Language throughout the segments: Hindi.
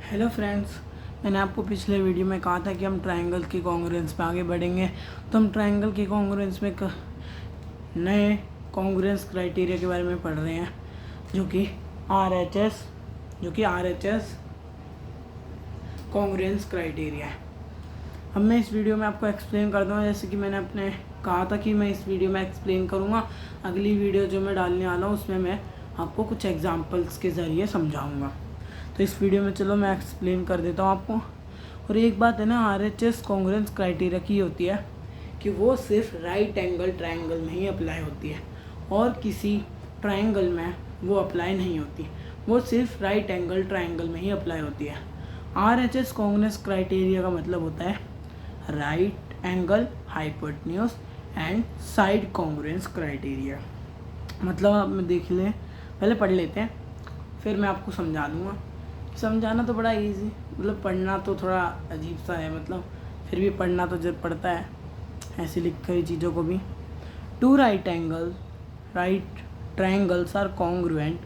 हेलो फ्रेंड्स, मैंने आपको पिछले वीडियो में कहा था कि हम ट्रायंगल की कॉन्ग्रुएंस पे आगे बढ़ेंगे। तो हम ट्रायंगल की कॉन्ग्रुएंस में एक नए कॉन्ग्रुएंस क्राइटेरिया के बारे में पढ़ रहे हैं जो कि आरएचएस कॉन्ग्रुएंस क्राइटेरिया है। अब मैं इस वीडियो में आपको एक्सप्लेन कर दूँगा, जैसे कि मैंने अपने कहा था कि मैं इस वीडियो में एक्सप्लेन करूँगा। अगली वीडियो जो मैं डालने वाला हूँ उसमें मैं आपको कुछ एग्जांपल्स के ज़रिए समझाऊँगा। तो इस वीडियो में चलो मैं एक्सप्लेन कर देता हूँ आपको। और एक बात है ना, आरएचएस कॉन्ग्रुएंस क्राइटेरिया की होती है कि वो सिर्फ राइट एंगल ट्रायंगल में ही अप्लाई होती है और किसी ट्रायंगल में वो अप्लाई नहीं होती। वो सिर्फ राइट एंगल ट्रायंगल में ही अप्लाई होती है। आरएचएस कॉन्ग्रुएंस क्राइटेरिया का मतलब होता है right angle hypotenuse and side congruence criteria. मतलब आप देख लें, पहले पढ़ लेते हैं फिर मैं आपको समझा दूँगा। समझाना तो बड़ा इजी, मतलब पढ़ना तो थोड़ा अजीब सा है, मतलब फिर भी पढ़ना तो जब पड़ता है ऐसे लिखी हुई चीज़ों को भी। Two right triangles are congruent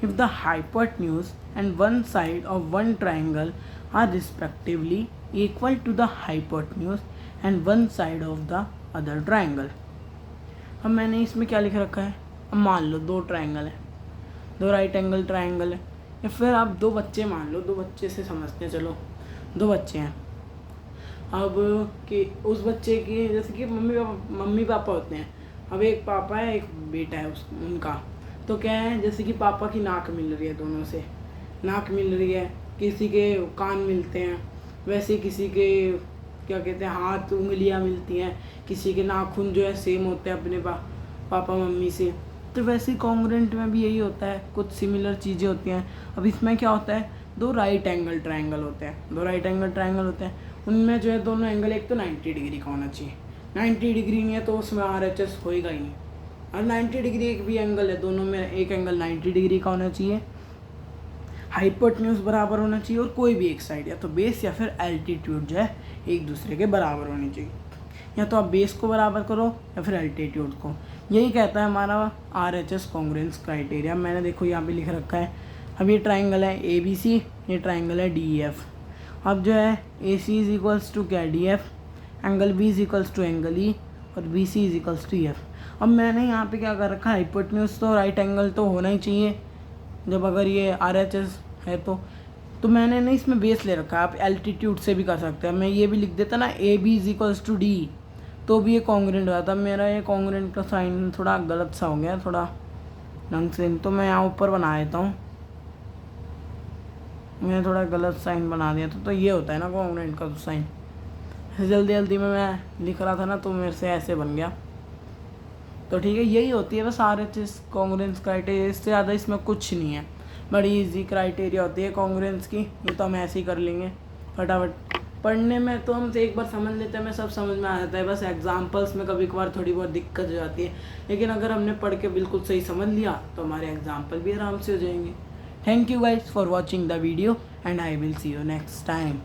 if the hypotenuse and one side of one triangle are respectively equal to the hypotenuse and one side of the other triangle. अब मैंने इसमें क्या लिख रखा है, अब मान लो दो ट्रायंगल है, दो राइट एंगल ट्रायंगल है, या फिर आप दो बच्चे मान लो, दो बच्चे से समझते हैं। चलो दो बच्चे हैं। अब कि उस बच्चे की जैसे कि मम्मी पापा होते हैं। अब एक पापा है एक बेटा है उनका। तो क्या है, जैसे कि पापा की नाक मिल रही है, दोनों से नाक मिल रही है, किसी के कान मिलते हैं, वैसे किसी के क्या कहते हैं हाथ उंगलियां मिलती हैं, किसी के नाखून जो है सेम होते हैं अपने पापा मम्मी से। तो वैसे कॉन्ग्रुएंट में भी यही होता है, कुछ सिमिलर चीज़ें होती हैं। अब इसमें क्या होता है, दो राइट एंगल ट्रायंगल होते हैं, उनमें जो है दोनों एंगल एक तो 90 डिग्री का होना चाहिए। 90 डिग्री नहीं है तो उसमें आरएचएस होएगा ही नहीं। और 90 डिग्री एक भी एंगल है, दोनों में एक एंगल 90 डिग्री का होना चाहिए। हाइपोटेन्यूज बराबर होना चाहिए और कोई भी एक साइड या तो बेस या फिर एल्टीट्यूड जो है एक दूसरे के बराबर होनी चाहिए। या तो आप बेस को बराबर करो या फिर एल्टीट्यूड को। यही कहता है हमारा आरएचएस कॉन्ग्रुएंस क्राइटेरिया। मैंने देखो यहाँ पे लिख रखा है। अब ये ट्रायंगल है ABC, ये ट्रायंगल है DEF। अब जो है AC इज इक्वल्स टू क्या, DF, angle B is equals to angle E और BC is equals to EF। अब मैंने यहाँ पे क्या कर रखा है, हाइपोटेन्यूज तो राइट एंगल तो होना ही चाहिए जब अगर ये आरएचएस है तो मैंने नहीं इसमें बेस ले रखा है। आप एल्टीट्यूड से भी कर सकते हैं। मैं ये भी लिख देता ना AB is equals to D, तो भी ये कॉन्ग्रुएंट हुआ था। मेरा ये कॉन्ग्रुएंट का साइन थोड़ा गलत सा हो गया, थोड़ा ढंग से, तो मैं यहाँ ऊपर बना देता हूँ। मैंने थोड़ा गलत साइन बना दिया तो ये होता है ना कॉन्ग्रुएंट का साइन। जल्दी जल्दी में मैं लिख रहा था ना तो मेरे से ऐसे बन गया। तो ठीक है, यही होती है बस आरएचएस कॉन्ग्रुएंस क्राइटेरिया। इससे ज़्यादा इसमें कुछ नहीं है, बड़ी इजी क्राइटेरिया होती है कॉन्ग्रुएंस की। ये तो हम ऐसे ही कर लेंगे फटाफट। पढ़ने में तो हम एक बार समझ लेते हैं, हमें सब समझ में आ जाता है। बस एग्जांपल्स में कभी कभार थोड़ी बहुत दिक्कत हो जाती है, लेकिन अगर हमने पढ़ के बिल्कुल सही समझ लिया तो हमारे एग्जांपल भी आराम से हो जाएंगे। Thank you guys for watching the video and I will see you next time.